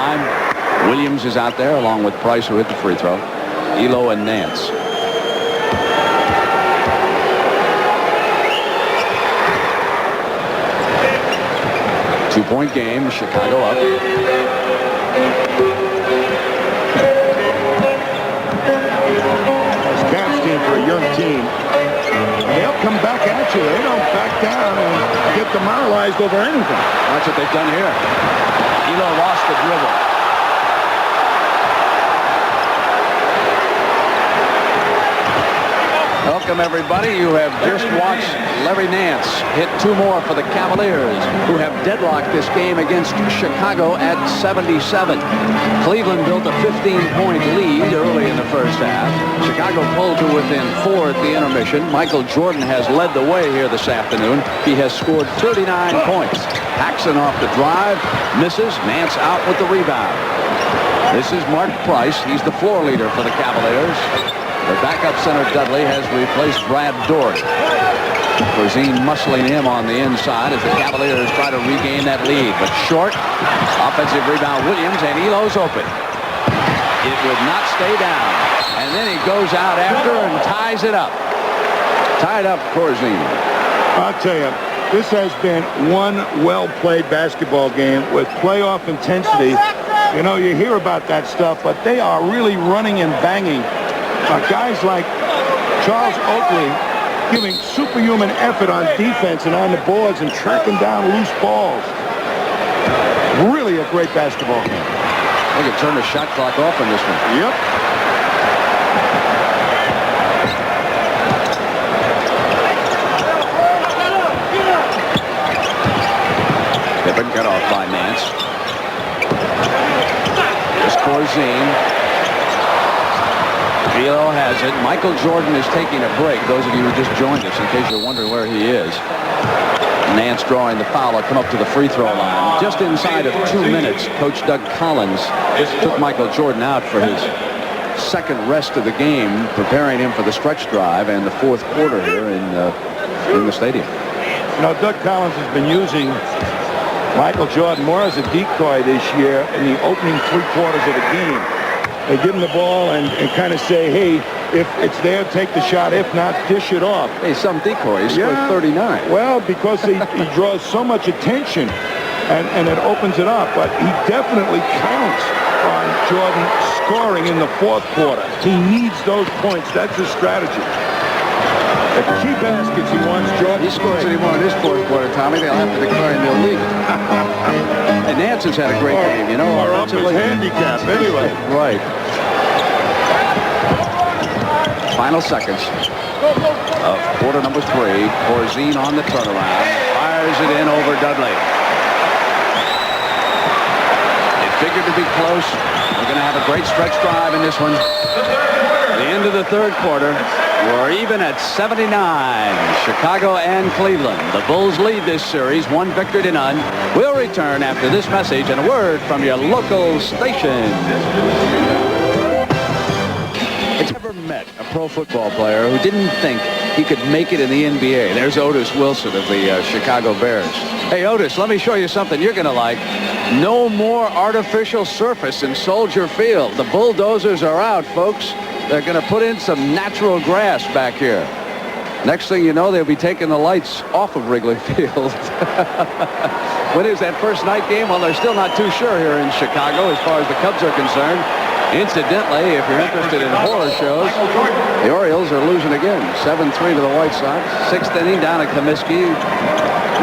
Williams is out there along with Price, who hit the free throw. Elo and Nance. Two-point game. Chicago up. It's Cavs team for a young team. They'll come back at you. They don't back down and get demoralized over anything. That's what they've done here. Elo lost the dribble. Welcome, everybody. You have just watched Larry Nance hit two more for the Cavaliers, who have deadlocked this game against Chicago at 77. Cleveland built a 15-point lead early in the first half. Chicago pulled to within 4 at the intermission. Michael Jordan has led the way here this afternoon. He has scored 39 points. Paxson off the drive, misses. Nance out with the rebound. This is Mark Price. He's the floor leader for the Cavaliers. The backup center, Dudley, has replaced Brad Dort. Corzine muscling him on the inside as the Cavaliers try to regain that lead. But short. Offensive rebound, Williams, and Elo's open. It would not stay down. And then he goes out after and ties it up. Tied up Corzine. I'll tell you, this has been one well-played basketball game with playoff intensity. You know, you hear about that stuff, but they are really running and banging. Guys like Charles Oakley giving superhuman effort on defense and on the boards and tracking down loose balls. Really a great basketball game. They could turn the shot clock off in this one. Yep. They've been cut off by Nance. This Corzine. Elo has it. Michael Jordan is taking a break. Those of you who just joined us, in case you're wondering where he is. Nance drawing the foul. Will come up to the free throw line. Just inside of 2 minutes, Coach Doug Collins took Michael Jordan out for his second rest of the game, preparing him for the stretch drive and the fourth quarter here in the stadium. You know, Doug Collins has been using Michael Jordan more as a decoy this year in the opening 3 quarters of the game. They give him the ball and kind of say, hey, if it's there, take the shot. If not, dish it off. Hey, some decoys scored 39. Well, because he draws so much attention and it opens it up. But he definitely counts on Jordan scoring in the fourth quarter. He needs those points. That's his strategy. The key baskets he wants Jordan. He scores any more in this fourth quarter, Tommy, they'll have to declare him illegal. And Nance has had a great game, you know. Or up his handicap, anyway. Right. Final seconds of quarter number 3. Corzine on the turnaround. Fires it in over Dudley. It figured to be close. We're going to have a great stretch drive in this one. The end of the third quarter. We're even at 79. Chicago and Cleveland. The Bulls lead this series 1 victory to none. We'll return after this message and a word from your local station. I've never met a pro football player who didn't think he could make it in the NBA. There's Otis Wilson of the Chicago Bears. Hey, Otis, let me show you something you're going to like. No more artificial surface in Soldier Field. The bulldozers are out, folks. They're going to put in some natural grass back here. Next thing you know, they'll be taking the lights off of Wrigley Field. When is that first night game? Well, they're still not too sure here in Chicago as far as the Cubs are concerned. Incidentally, if you're interested in horror shows, the Orioles are losing again. 7-3 to the White Sox. 6th inning down at Comiskey.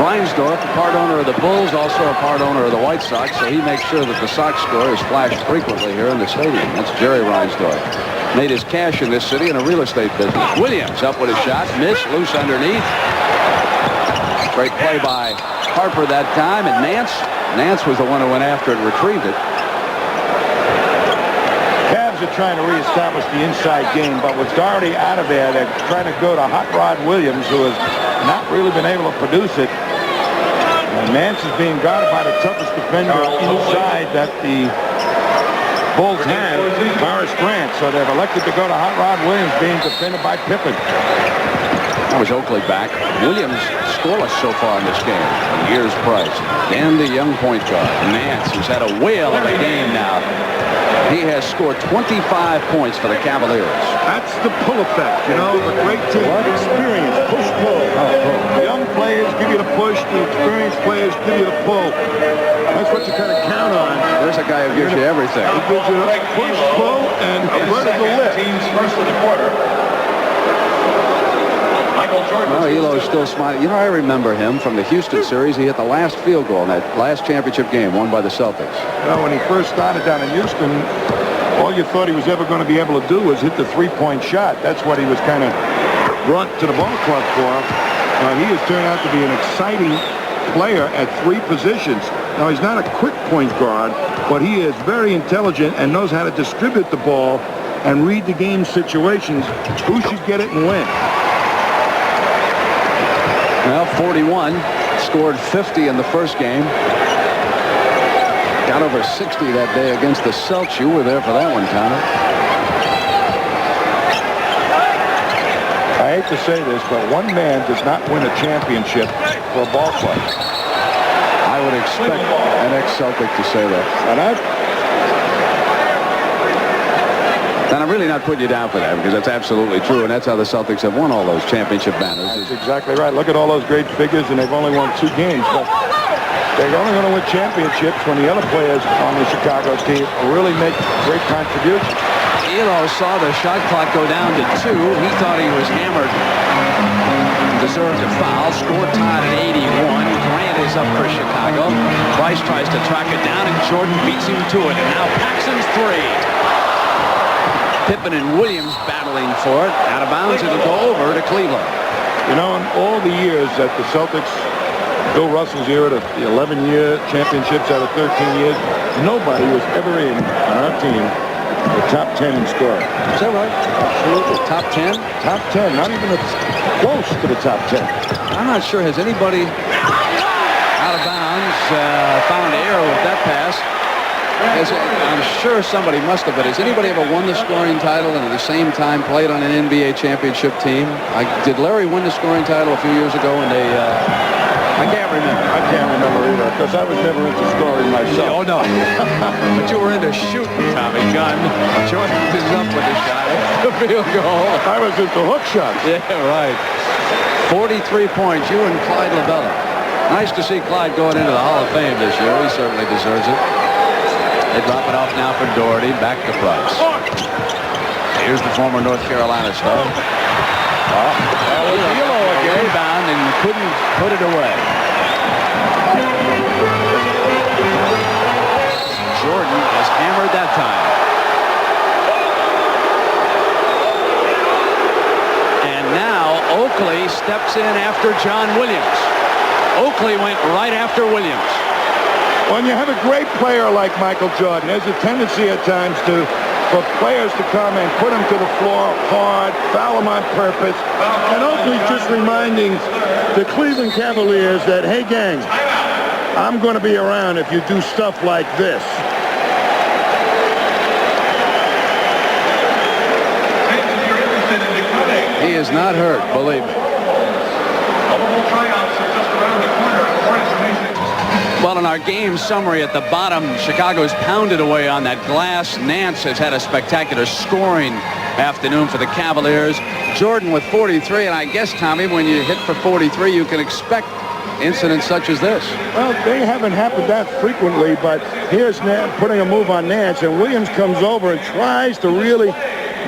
Reinsdorf, a part owner of the Bulls, also a part owner of the White Sox, so he makes sure that the Sox score is flashed frequently here in the stadium. That's Jerry Reinsdorf. Made his cash in this city in a real estate business. Williams up with a shot. Miss, loose underneath. Great play by Harper that time. And Nance was the one who went after it and retrieved it. Cavs are trying to reestablish the inside game, but with Doherty out of there, they're trying to go to Hot Rod Williams, who has not really been able to produce it. And Nance is being guarded by the toughest defender inside that the Bulls have, Morris Grant. So they've elected to go to Hot Rod Williams, being defended by Pippen. That was Oakley back. Williams scoreless so far in this game. Here's Price. And the young point guard, Nance, who's had a whale of a game now. He has scored 25 points for the Cavaliers. That's the pull effect, you know, the great team. Experience, push-pull. The young players give you the push, the experienced players give you the pull. That's what you kind of count on. There's a guy who gives you everything. He gives you a push, pull, and a vertical lift. Team's first of the quarter. Well, Elo's still smiling. You know, I remember him from the Houston series. He hit the last field goal in that last championship game won by the Celtics. You know, when he first started down in Houston, all you thought he was ever going to be able to do was hit the three-point shot. That's what he was kind of brought to the ball club for. He has turned out to be an exciting player at three positions. Now, he's not a quick point guard, but he is very intelligent and knows how to distribute the ball and read the game situations. Who should get it and when? Well, 41, scored 50 in the first game. Got over 60 that day against the Celtics. You were there for that one, Connor. I hate to say this, but one man does not win a championship for a ball club. I would expect an ex-Celtic to say that. And I'm really not putting you down for that, because that's absolutely true, and that's how the Celtics have won all those championship banners. That's exactly right. Look at all those great figures, and they've only won 2 games. But they're only going to win championships when the other players on the Chicago team really make great contributions. Elo saw the shot clock go down to 2. He thought he was hammered. Deserved a foul. Score tied at 81. Grant is up for Chicago. Price tries to track it down, and Jordan beats him to it. And now Paxson's 3. Pippen and Williams battling for it. Out of bounds, it'll go over to Cleveland. You know, in all the years that the Celtics, Bill Russell's era, the 11-year championships out of 13 years, nobody was ever in on our team the top 10 in scoring. Is that right? Absolutely. Top 10? Top 10, not even close to the top 10. I'm not sure. Has anybody out of bounds found error with that pass? I'm sure somebody must have, but has anybody ever won the scoring title and at the same time played on an NBA championship team? Did Larry win the scoring title a few years ago when they... I can't remember. I can't remember either, because I was never into scoring myself. Oh, no. But you were into shooting, Tommy Gunn. Jordan is up with the shot. The field goal. I was into hook shots. Yeah, right. 43 points, you and Clyde Labella. Nice to see Clyde going into the Hall of Fame this year. He certainly deserves it. They drop it off now for Doherty. Back to Price. Here's the former North Carolina star. Elo again. Rebound and couldn't put it away. Jordan is hammered that time. And now Oakley steps in after John Williams. Oakley went right after Williams. When you have a great player like Michael Jordan, there's a tendency at times for players to come and put him to the floor hard, foul him on purpose. And Oakley's just reminding the Cleveland Cavaliers that, hey, gang, I'm going to be around if you do stuff like this. He is not hurt, believe me. Well, in our game summary at the bottom, Chicago's pounded away on that glass. Nance has had a spectacular scoring afternoon for the Cavaliers. Jordan with 43, and I guess, Tommy, when you hit for 43, you can expect incidents such as this. Well, they haven't happened that frequently, but here's Nance putting a move on Nance, and Williams comes over and tries to really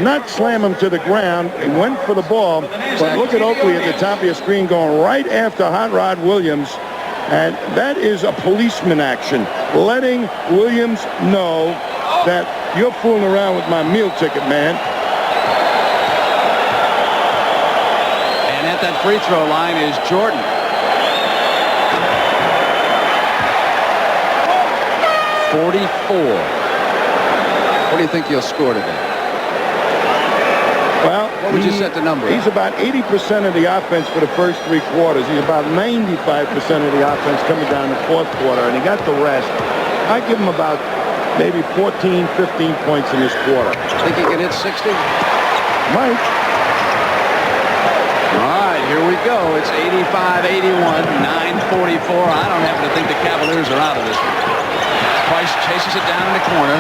not slam him to the ground. He went for the ball, but look at Oakley at the top of your screen going right after Hot Rod Williams. And that is a policeman action, letting Williams know that you're fooling around with my meal ticket, man. And at that free throw line is Jordan. What do you think he'll score today? Well, what would you set the number? He's about 80% of the offense for the first 3 quarters. He's about 95% of the offense coming down the fourth quarter, and he got the rest. I give him about maybe 14, 15 points in this quarter. Think he can hit 60? Might. All right, here we go. It's 85-81, 9:44. I don't happen to think the Cavaliers are out of this one. Price chases it down in the corner.